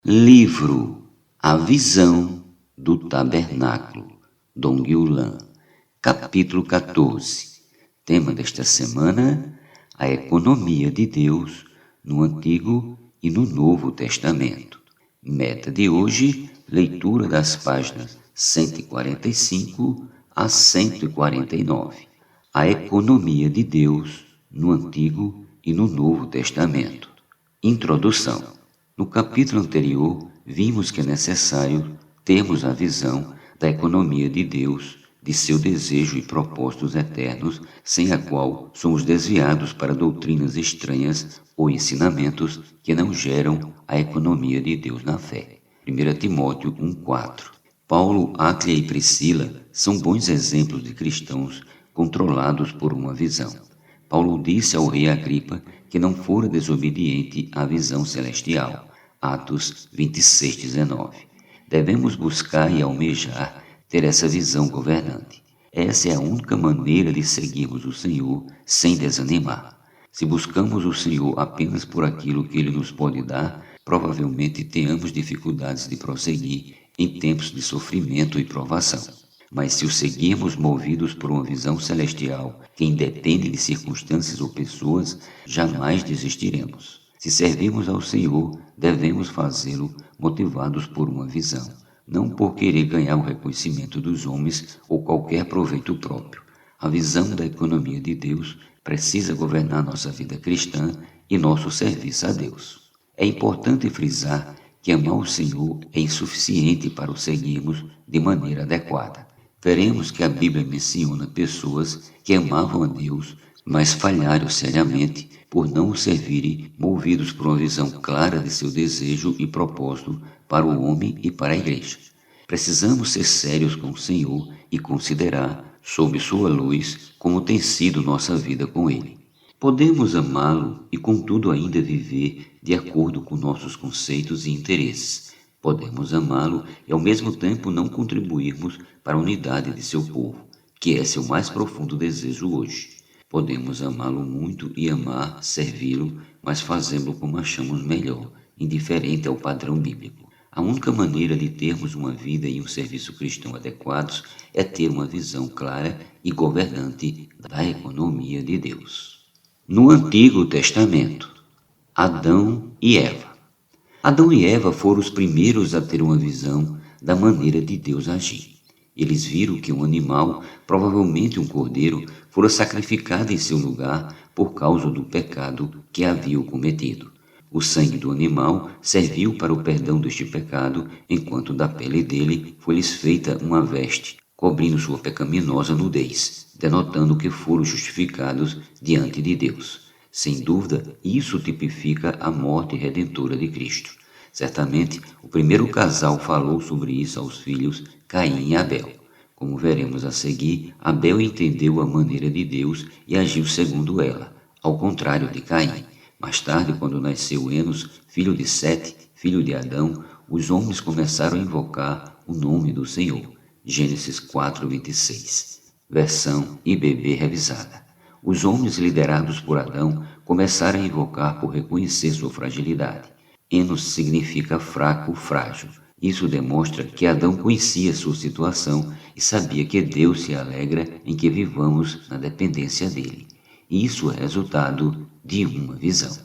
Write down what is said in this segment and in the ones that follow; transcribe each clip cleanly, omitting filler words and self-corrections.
Livro A Visão do Tabernáculo, Dong Yulan, capítulo 14. Tema desta semana: a economia de Deus no Antigo e no Novo Testamento. Meta de hoje: leitura das páginas 145 a 149. A economia de Deus no Antigo e no Novo Testamento. Introdução. No capítulo anterior, vimos que é necessário termos a visão da economia de Deus, de seu desejo e propósitos eternos, sem a qual somos desviados para doutrinas estranhas ou ensinamentos que não geram a economia de Deus na fé. 1 Timóteo 1,4. Paulo, Áquila e Priscila são bons exemplos de cristãos controlados por uma visão. Paulo disse ao rei Agripa que não fora desobediente à visão celestial. Atos 26:19. Devemos buscar e almejar ter essa visão governante. Essa é a única maneira de seguirmos o Senhor sem desanimar. Se buscamos o Senhor apenas por aquilo que Ele nos pode dar, provavelmente tenhamos dificuldades de prosseguir em tempos de sofrimento e provação. Mas se o seguirmos movidos por uma visão celestial que independe de circunstâncias ou pessoas, jamais desistiremos. Se servimos ao Senhor, devemos fazê-lo motivados por uma visão, não por querer ganhar o reconhecimento dos homens ou qualquer proveito próprio. A visão da economia de Deus precisa governar nossa vida cristã e nosso serviço a Deus. É importante frisar que amar o Senhor é insuficiente para o seguirmos de maneira adequada. Veremos que a Bíblia menciona pessoas que amavam a Deus, mas falharam seriamente por não o servirem, movidos por uma visão clara de seu desejo e propósito para o homem e para a igreja. Precisamos ser sérios com o Senhor e considerar, sob sua luz, como tem sido nossa vida com Ele. Podemos amá-lo e, contudo, ainda viver de acordo com nossos conceitos e interesses. Podemos amá-lo e, ao mesmo tempo, não contribuirmos para a unidade de seu povo, que é seu mais profundo desejo hoje. Podemos amá-lo muito e amar, servi-lo, mas fazê-lo como achamos melhor, indiferente ao padrão bíblico. A única maneira de termos uma vida e um serviço cristão adequados é ter uma visão clara e governante da economia de Deus. No Antigo Testamento, Adão e Eva. Adão e Eva foram os primeiros a ter uma visão da maneira de Deus agir. Eles viram que um animal, provavelmente um cordeiro, fora sacrificado em seu lugar por causa do pecado que haviam cometido. O sangue do animal serviu para o perdão deste pecado, enquanto da pele dele foi-lhes feita uma veste, cobrindo sua pecaminosa nudez, denotando que foram justificados diante de Deus. Sem dúvida, isso tipifica a morte redentora de Cristo. Certamente, o primeiro casal falou sobre isso aos filhos Caim e Abel. Como veremos a seguir, Abel entendeu a maneira de Deus e agiu segundo ela, ao contrário de Caim. Mais tarde, quando nasceu Enos, filho de Sete, filho de Adão, os homens começaram a invocar o nome do Senhor. Gênesis 4:26. Versão IBB revisada. Os homens liderados por Adão começaram a invocar por reconhecer sua fragilidade. Enos significa fraco, frágil. Isso demonstra que Adão conhecia sua situação e sabia que Deus se alegra em que vivamos na dependência dele. E isso é resultado de uma visão.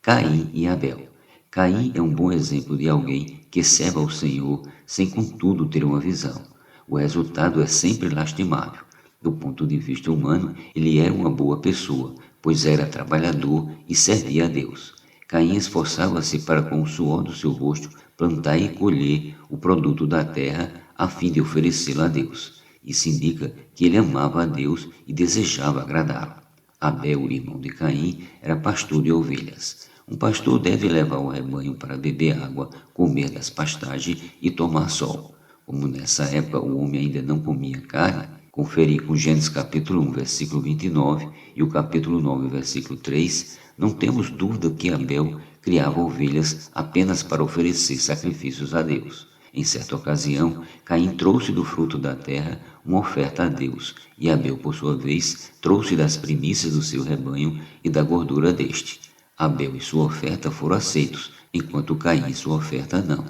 Caim e Abel. Caim é um bom exemplo de alguém que serve ao Senhor sem contudo ter uma visão. O resultado é sempre lastimável. Do ponto de vista humano, ele era uma boa pessoa, pois era trabalhador e servia a Deus. Caim esforçava-se para, com o suor do seu rosto, plantar e colher o produto da terra a fim de oferecê-lo a Deus. Isso indica que ele amava a Deus e desejava agradá-lo. Abel, irmão de Caim, era pastor de ovelhas. Um pastor deve levar o rebanho para beber água, comer das pastagens e tomar sol. Como nessa época o homem ainda não comia carne, conferir com Gênesis capítulo 1, versículo 29 e o capítulo 9, versículo 3, não temos dúvida que Abel criava ovelhas apenas para oferecer sacrifícios a Deus. Em certa ocasião, Caim trouxe do fruto da terra uma oferta a Deus, e Abel, por sua vez, trouxe das primícias do seu rebanho e da gordura deste. Abel e sua oferta foram aceitos, enquanto Caim sua oferta não.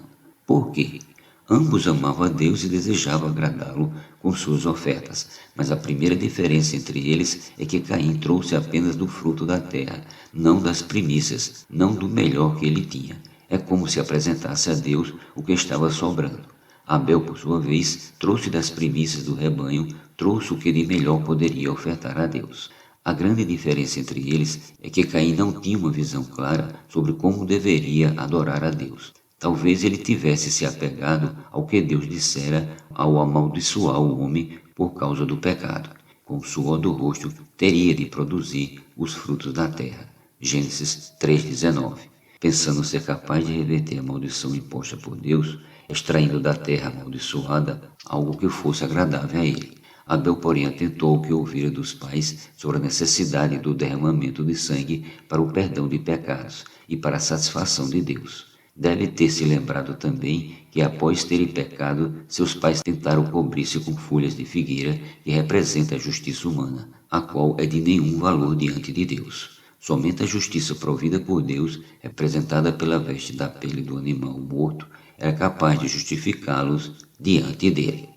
Por quê? Ambos amavam a Deus e desejavam agradá-lo com suas ofertas, mas a primeira diferença entre eles é que Caim trouxe apenas do fruto da terra, não das primícias, não do melhor que ele tinha. É como se apresentasse a Deus o que estava sobrando. Abel, por sua vez, trouxe das primícias do rebanho, trouxe o que de melhor poderia ofertar a Deus. A grande diferença entre eles é que Caim não tinha uma visão clara sobre como deveria adorar a Deus. Talvez ele tivesse se apegado ao que Deus dissera ao amaldiçoar o homem por causa do pecado. Com o suor do rosto teria de produzir os frutos da terra. Gênesis 3,19. Pensando ser capaz de reverter a maldição imposta por Deus, extraindo da terra amaldiçoada algo que fosse agradável a ele. Abel, porém, atentou ao que ouvira dos pais sobre a necessidade do derramamento de sangue para o perdão de pecados e para a satisfação de Deus. Deve ter se lembrado também que, após terem pecado, seus pais tentaram cobrir-se com folhas de figueira, que representa a justiça humana, a qual é de nenhum valor diante de Deus. Somente a justiça provida por Deus, representada pela veste da pele do animal morto, era capaz de justificá-los diante dele.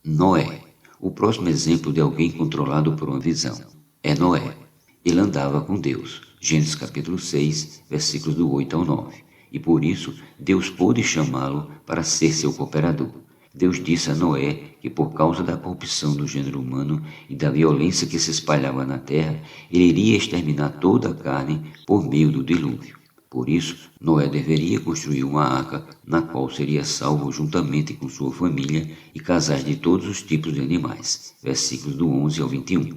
Noé. O próximo exemplo de alguém controlado por uma visão é Noé. Ele andava com Deus. Gênesis capítulo 6, versículos do 8 ao 9. E por isso, Deus pôde chamá-lo para ser seu cooperador. Deus disse a Noé que por causa da corrupção do gênero humano e da violência que se espalhava na terra, ele iria exterminar toda a carne por meio do dilúvio. Por isso, Noé deveria construir uma arca na qual seria salvo juntamente com sua família e casais de todos os tipos de animais. Versículos do 11 ao 21.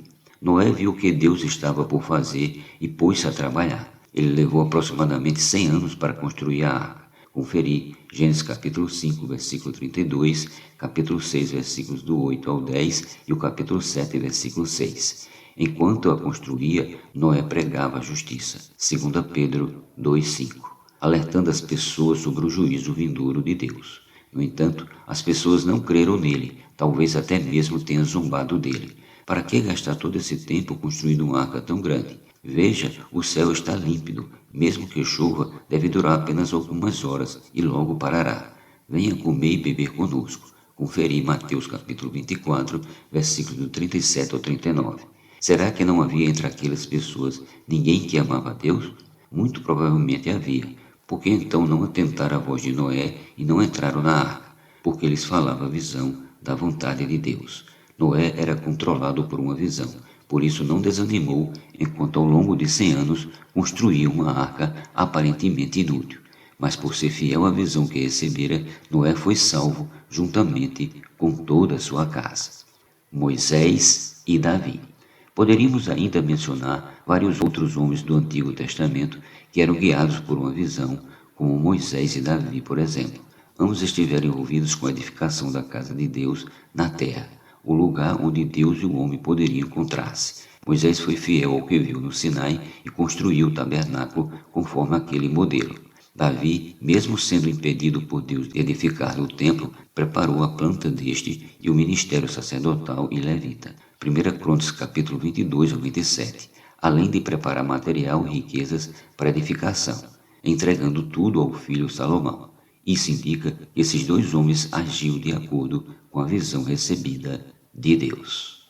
Noé viu o que Deus estava por fazer e pôs-se a trabalhar. Ele levou aproximadamente 100 anos para construir a arca. Conferir Gênesis capítulo 5, versículo 32, capítulo 6, versículos do 8 ao 10 e o capítulo 7, versículo 6. Enquanto a construía, Noé pregava a justiça. 2 Pedro 2,5, alertando as pessoas sobre o juízo vindouro de Deus. No entanto, as pessoas não creram nele, talvez até mesmo tenham zombado dele. Para que gastar todo esse tempo construindo uma arca tão grande? Veja, o céu está límpido, mesmo que chova, deve durar apenas algumas horas e logo parará. Venha comer e beber conosco. Conferir Mateus capítulo 24, versículos do 37 ao 39. Será que não havia entre aquelas pessoas ninguém que amava a Deus? Muito provavelmente havia. Por que então não atentaram à voz de Noé e não entraram na arca? Porque eles falavam a visão da vontade de Deus. Noé era controlado por uma visão. Por isso não desanimou, enquanto ao longo de 100 anos construía uma arca aparentemente inútil. Mas por ser fiel à visão que recebera, Noé foi salvo juntamente com toda a sua casa. Moisés e Davi. Poderíamos ainda mencionar vários outros homens do Antigo Testamento que eram guiados por uma visão, como Moisés e Davi, por exemplo. Ambos estiveram envolvidos com a edificação da casa de Deus na terra, o lugar onde Deus e o homem poderiam encontrar-se. Moisés foi fiel ao que viu no Sinai e construiu o tabernáculo conforme aquele modelo. Davi, mesmo sendo impedido por Deus de edificar o templo, preparou a planta deste e o ministério sacerdotal e levita. 1 Crônicas capítulo 22 ao 27, além de preparar material e riquezas para edificação, entregando tudo ao filho Salomão. Isso indica que esses dois homens agiam de acordo com a visão recebida de Deus.